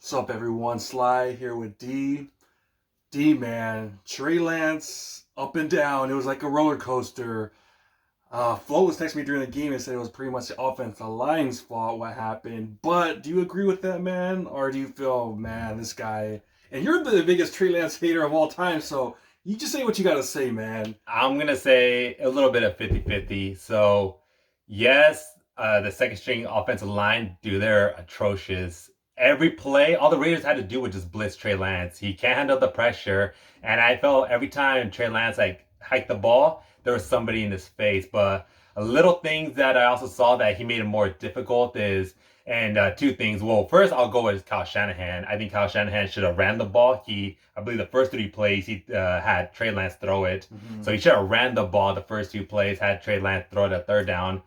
What's up, everyone? Sly here with D. D, man. Trey Lance, up and down. It was like a roller coaster. Flo was texting me during the game and said it was pretty much the offensive line's fault what happened. But do you agree with that, man? Or do you feel, man, this guy... And you're the biggest Trey Lance hater of all time, so you just say what you got to say, man. I'm going to say a little bit of 50-50. So, yes, the second string offensive line, dude, they're atrocious. Every play, all the Raiders had to do was just blitz Trey Lance. He can't handle the pressure. And I felt every time Trey Lance hiked the ball, there was somebody in his face. But a little things that I also saw that he made it more difficult is, and two things. Well, first I'll go with Kyle Shanahan. I think Kyle Shanahan should have ran the ball. I believe the first three plays he had Trey Lance throw it. Mm-hmm. So he should have ran the ball the first two plays, had Trey Lance throw it at third down.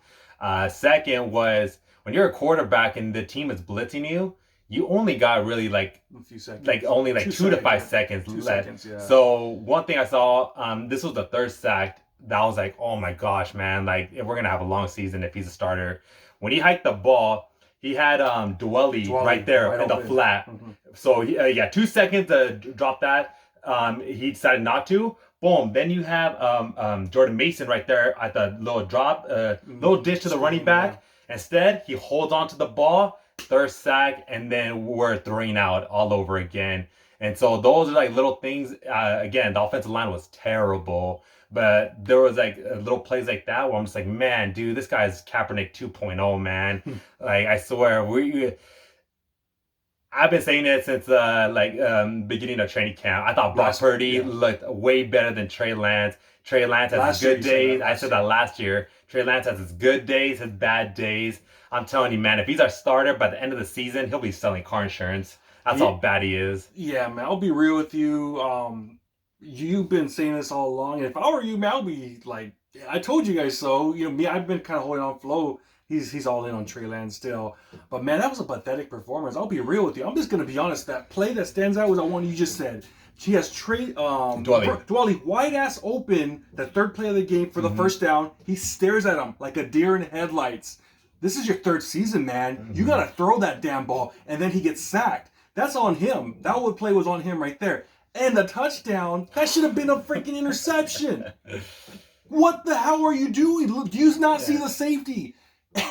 Second was when you're a quarterback and the team is blitzing you, you only got really like a few seconds, only 2 to 5 seconds left. Yeah. So one thing I saw, this was the third sack. That was like, oh my gosh, man! Like we're gonna have a long season if he's a starter. When he hiked the ball, he had Dwelly right there in the flat. Mm-hmm. So 2 seconds to drop that. He decided not to. Boom. Then you have Jordan Mason right there at the little drop, little dish to the running back. Yeah. Instead, he holds on to the ball. Third sack, and then we're throwing out all over again. And so those are like little things. Again, the offensive line was terrible, but there was like little plays like that where I'm just like, man, dude, this guy's Kaepernick 2.0, man. Like I swear, I've been saying it since beginning of training camp. I thought Brock Purdy looked way better than Trey Lance. Trey Lance has his good days. I said that last year. Trey Lance has his good days, his bad days. I'm telling you, man, if he's our starter by the end of the season, he'll be selling car insurance. That's how bad he is. Yeah, man, I'll be real with you. You've been saying this all along. And if I were you, man, I'll be like, I told you guys so. You know, me, I've been kind of holding on Flo. He's all in on Trey Lance still. But, man, that was a pathetic performance. I'll be real with you. I'm just going to be honest. That play that stands out was the one you just said. She has Dwelly wide ass open, the third play of the game for the first down. He stares at him like a deer in headlights. This is your third season, man. Mm-hmm. You got to throw that damn ball. And then he gets sacked. That's on him. That one play was on him right there. And the touchdown, that should have been a freaking interception. What the hell are you doing? Do you not see the safety?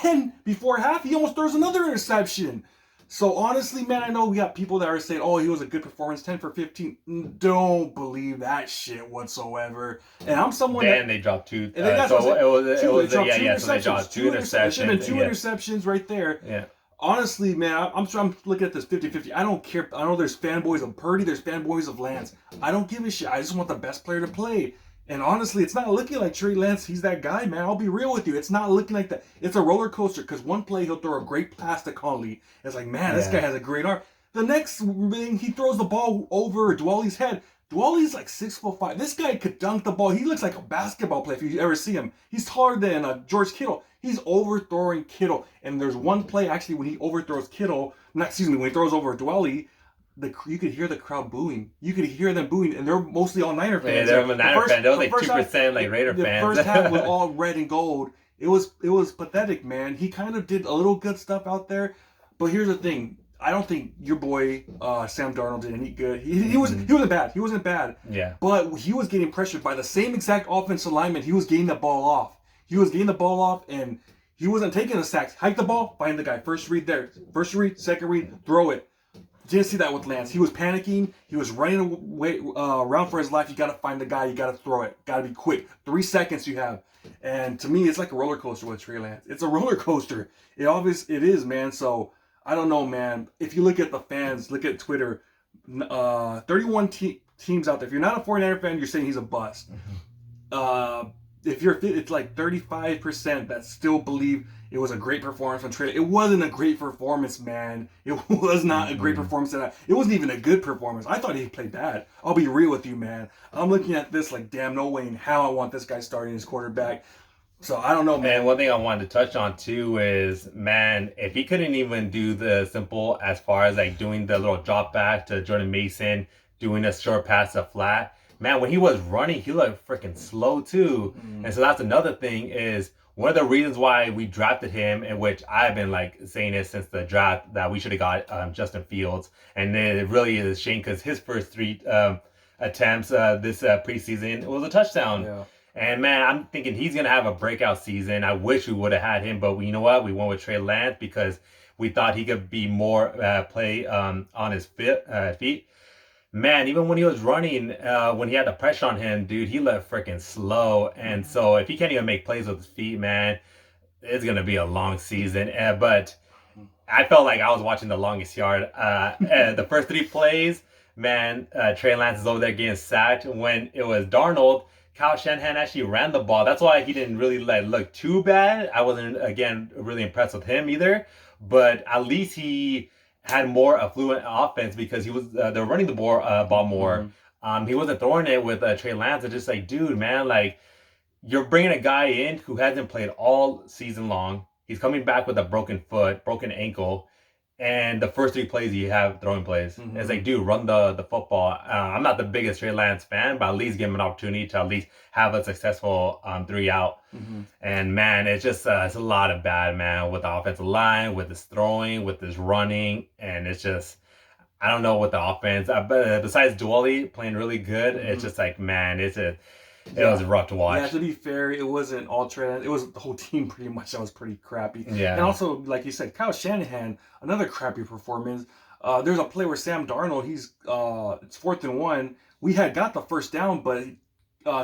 And before half, he almost throws another interception. So honestly, man, I know we got people that are saying, oh, he was a good performance, 10 for 15. Don't believe that shit whatsoever. And I'm someone then they dropped two. So they dropped two interceptions. It should have been two interceptions right there. Yeah. Honestly, man, I'm looking at this 50-50. I don't care. I know there's fanboys of Purdy, there's fanboys of Lance. I don't give a shit. I just want the best player to play. And honestly, it's not looking like Trey Lance. He's that guy, man. I'll be real with you. It's not looking like that. It's a roller coaster because one play he'll throw a great pass to Conley. It's like, man, this guy has a great arm. The next thing, he throws the ball over Dwelly's head. Dwelly's like 6'5". This guy could dunk the ball. He looks like a basketball player if you ever see him. He's taller than George Kittle. He's overthrowing Kittle. And there's one play actually when he overthrows Kittle. When he throws over Dwelly. You could hear the crowd booing. You could hear them booing, and they're mostly all Niner fans. Yeah, they're Niner fans. They was like 2% like Raider fans. The first half was all red and gold. It was pathetic, man. He kind of did a little good stuff out there, but here's the thing. I don't think your boy Sam Darnold did any good. He wasn't bad. He wasn't bad. Yeah. But he was getting pressured by the same exact offensive lineman. He was getting the ball off. And he wasn't taking the sacks. Hike the ball, find the guy. First read there. First read, second read, throw it. Didn't see that with Lance. He was panicking. He was running away around for his life. You got to find the guy. You got to throw it. Got to be quick. 3 seconds you have. And to me, it's like a roller coaster with Trey Lance. It's a roller coaster. It is, man. So I don't know, man. If you look at the fans, look at Twitter. 31 teams out there. If you're not a 49er fan, you're saying he's a bust. Mm-hmm. It's like 35% that still believe it was a great performance from Trey. It wasn't a great performance, man. It was not a great performance. It wasn't even a good performance. I thought he played bad. I'll be real with you, man. I'm looking at this like, damn, no way in hell I want this guy starting his quarterback. So I don't know, man. And one thing I wanted to touch on too is, man, if he couldn't even do the simple as far as like doing the little drop back to Jordan Mason, doing a short pass to flat, man, when he was running, he looked freaking slow too. And so that's another thing is one of the reasons why we drafted him, in which I've been like saying it since the draft, that we should have got Justin Fields, and it really is a shame because his first three attempts this preseason was a touchdown. Yeah. And man, I'm thinking he's gonna have a breakout season. I wish we would have had him, but you know what? We went with Trey Lance because we thought he could be more play on his feet. Man, even when he was running, when he had the pressure on him, dude, he looked freaking slow. And so if he can't even make plays with his feet, man, it's gonna be a long season. But I felt like I was watching The Longest Yard. The first three plays, man, Trey Lance is over there getting sacked. When it was Darnold, Kyle Shanahan actually ran the ball. That's why he didn't really look too bad. I wasn't, again, really impressed with him either. But at least he had more affluent offense because he was they're running the ball more. He wasn't throwing it with Trey Lance. It's just like, dude, man, like you're bringing a guy in who hasn't played all season long. He's coming back with a broken foot, broken ankle, and the first three plays you have throwing plays. It's like, dude, run the football. I'm not the biggest Trey Lance fan, but at least give him an opportunity to at least have a successful 3 out. And man, it's just it's a lot of bad, man, with the offensive line, with his throwing, with his running, and it's just I don't know what the offense. Besides Dwelly playing really good, it's just like, man, it was rough to watch. Yeah, to be fair, it wasn't all Trey Lance. It was the whole team pretty much that was pretty crappy. Yeah. And also, like you said, Kyle Shanahan, another crappy performance. There's a play where Sam Darnold, it's 4th and 1. We had got the first down, but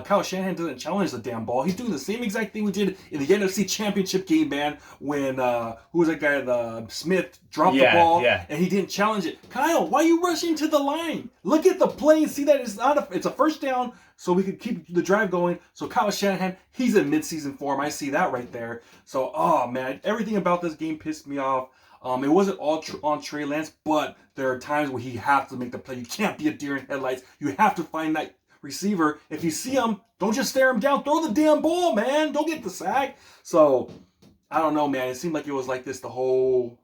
Kyle Shanahan doesn't challenge the damn ball. He's doing the same exact thing we did in the NFC Championship game, man, when who was that guy, the Smith, dropped the ball and he didn't challenge it. Kyle, why are you rushing to the line? Look at the play and see that it's a first down, so we could keep the drive going. So Kyle Shanahan, he's in midseason form. I see that right there. So, oh man, everything about this game pissed me off. It wasn't all on Trey Lance, but there are times where he has to make the play. You can't be a deer in headlights. You have to find that receiver. If you see him, don't just stare him down. Throw the damn ball, man. Don't get the sack. So, I don't know, man. It seemed like it was like this the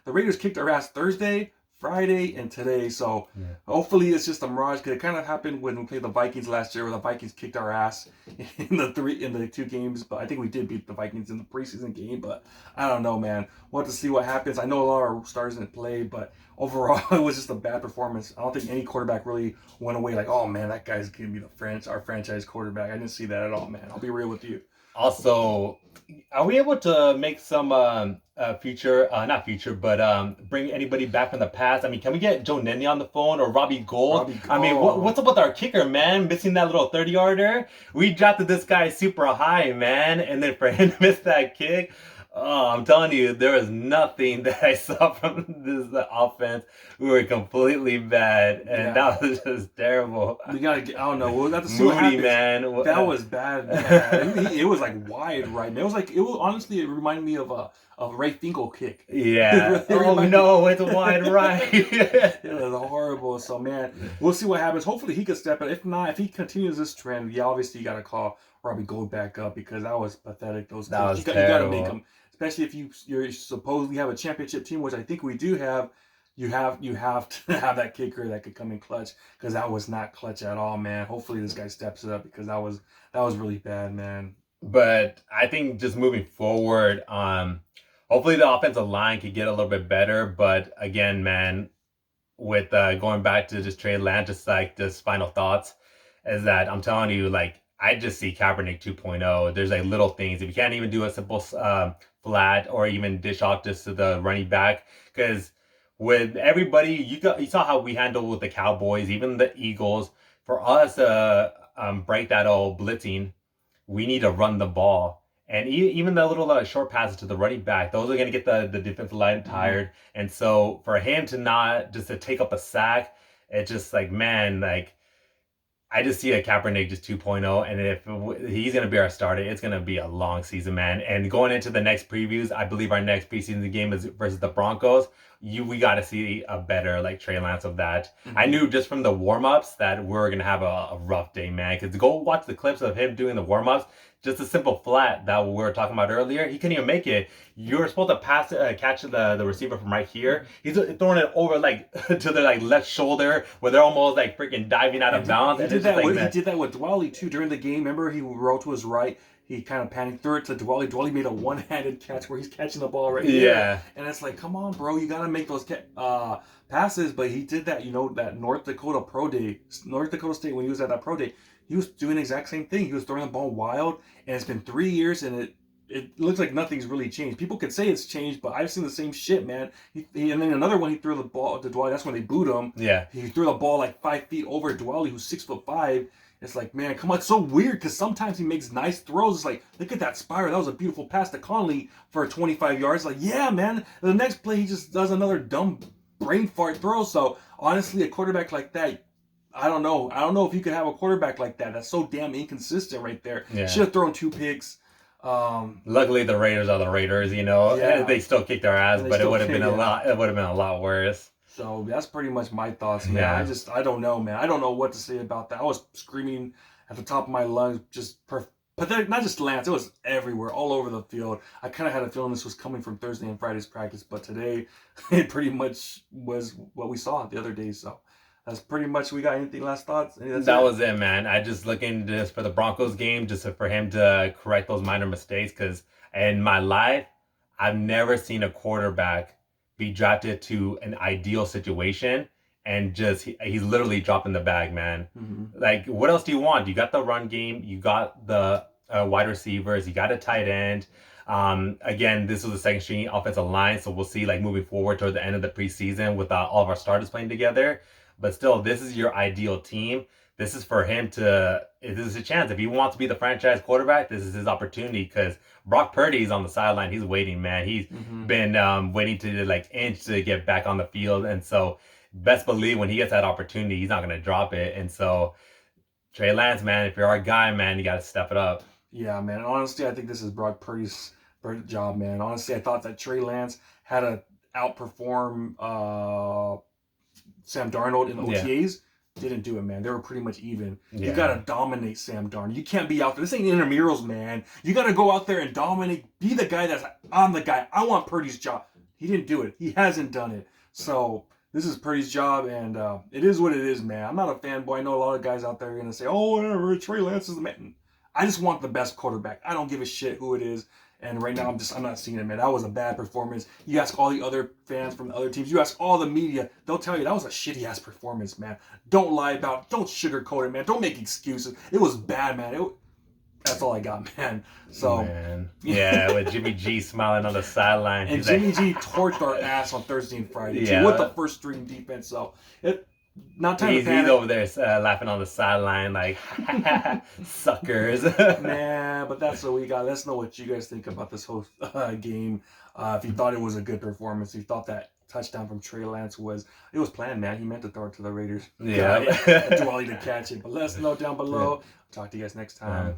Raiders kicked our ass Thursday, Friday, and today. So, hopefully it's just a mirage, because it kind of happened when we played the Vikings last year, where the Vikings kicked our ass in the 2 games. But I think we did beat the Vikings in the preseason game. But I don't know, man. We'll have to see what happens. I know a lot of our stars didn't play, but overall, it was just a bad performance. I don't think any quarterback really went away like, oh man, that guy's gonna be our franchise quarterback. I didn't see that at all, man. I'll be real with you. Also, are we able to make some not feature, but bring anybody back from the past? I mean, can we get Joe Nenny on the phone or Robbie Gould? I mean, what's up with our kicker, man? Missing that little 30-yarder? We drafted this guy super high, man, and then for him to miss that kick, oh, I'm telling you, there was nothing that I saw from this offense. We were completely bad, and that was just terrible. We gotta get, I don't know. We'll have to see what happens. Man. That was bad, man. It was like wide right. It was honestly, it reminded me of a Ray Finkel kick. Yeah. Oh no, it's a wide right. It was horrible. So man, we'll see what happens. Hopefully he could step it. If not, if he continues this trend, obviously you gotta call Robbie Gould back up, because that was pathetic. You gotta make him. Especially if you're supposedly have a championship team, which I think we do have, you have to have that kicker that could come in clutch, because that was not clutch at all, man. Hopefully this guy steps it up, because that was really bad, man. But I think just moving forward, hopefully the offensive line could get a little bit better. But again, man, with going back to just Trey Lance, just final thoughts is that I'm telling you, like, I just see Kaepernick 2.0. There's like little things. If you can't even do a simple flat or even dish off just to the running back, because with everybody, you saw how we handled with the Cowboys, even the Eagles. For us to break that old blitzing, we need to run the ball. And even the little short passes to the running back, those are going to get the defensive line tired. And so for him to not just to take up a sack, it's just like, man, like, I just see a Kaepernick just 2.0, and if he's going to be our starter, it's going to be a long season, man. And going into the next previews, I believe our next preseason game is versus the Broncos. We got to see a better like Trey Lance of that. I knew just from the warm-ups that we were going to have a rough day, man. Because go watch the clips of him doing the warm-ups. Just a simple flat that we were talking about earlier. He couldn't even make it. You were supposed to catch the receiver from right here. He's throwing it over like to the like left shoulder, where they're almost like freaking diving out of bounds. He did that with Dwelly too during the game. Remember, he rolled to his right. he kind of panicked, threw it to Dwally. Dwally made a one-handed catch where he's catching the ball right Yeah. And it's like, come on, bro, you gotta make those passes. But he did that, that North Dakota Pro Day, North Dakota State, when he was at that Pro Day, he was doing the exact same thing. He was throwing the ball wild, and it's been 3 years, and it looks like nothing's really changed. People could say it's changed, but I've seen the same shit, man. And then another one, he threw the ball to Dwally. That's when they booed him. Yeah. He threw the ball like 5 feet over Dwally, who's 6'5". It's like, man, come on. It's so weird because sometimes he makes nice throws. It's like, look at that spiral. That was a beautiful pass to Conley for 25 yards. Like, yeah, man. The next play, he just does another dumb brain fart throw. So, honestly, a quarterback like that, I don't know. I don't know if you could have a quarterback like that. That's so damn inconsistent right there. Yeah. Should have thrown 2 picks. Luckily, the Raiders are the Raiders. Yeah. They still kicked their ass, but it would have been a lot. It would have been a lot worse. So that's pretty much my thoughts, man. Yeah. I don't know, man. I don't know what to say about that. I was screaming at the top of my lungs, pathetic. Not just Lance, it was everywhere, all over the field. I kind of had a feeling this was coming from Thursday and Friday's practice, but today it pretty much was what we saw the other day. So that's pretty much. We got anything last thoughts? That was it, man. I just looking just for the Broncos game, just for him to correct those minor mistakes. Because in my life, I've never seen a quarterback be drafted to an ideal situation and just he's literally dropping the bag, man. Mm-hmm. Like, what else do you want? You got the run game, you got the wide receivers, you got a tight end. Again, this was the second string offensive line, so we'll see like moving forward toward the end of the preseason with all of our starters playing together. But still, this is your ideal team. This is for him to. This is a chance. If he wants to be the franchise quarterback, this is his opportunity. Because Brock Purdy is on the sideline. He's waiting, man. He's been waiting to like inch to get back on the field, and so best believe when he gets that opportunity, he's not gonna drop it. And so Trey Lance, man, if you're our guy, man, you gotta step it up. Yeah, man. Honestly, I think this is Brock Purdy's job, man. Honestly, I thought that Trey Lance had to outperform Sam Darnold in the OTAs. Yeah. Didn't do it, man. They were pretty much even. Yeah. You got to dominate Sam Darnold. You can't be out there. This ain't intramurals, man. You got to go out there and dominate. Be the guy that's, I'm the guy. I want Purdy's job. He didn't do it. He hasn't done it. So this is Purdy's job, and it is what it is, man. I'm not a fanboy. I know a lot of guys out there are going to say, oh, whatever, Trey Lance is the man. I just want the best quarterback. I don't give a shit who it is. And right now, I'm not seeing it, man. That was a bad performance. You ask all the other fans from the other teams. You ask all the media. They'll tell you that was a shitty-ass performance, man. Don't lie about it. Don't sugarcoat it, man. Don't make excuses. It was bad, man. That's all I got, man. So, man. Yeah, with Jimmy G smiling on the sideline. And Jimmy G torched our ass on Thursday and Friday, too, with the first-string defense. So, not time to panic. He's over there laughing on the sideline like, suckers. Man, but that's what we got. Let us know what you guys think about this whole game. If you thought it was a good performance, if you thought that touchdown from Trey Lance was planned, man. He meant to throw it to the Raiders. Yeah. Dwally to catch it. But let us know down below. Talk to you guys next time.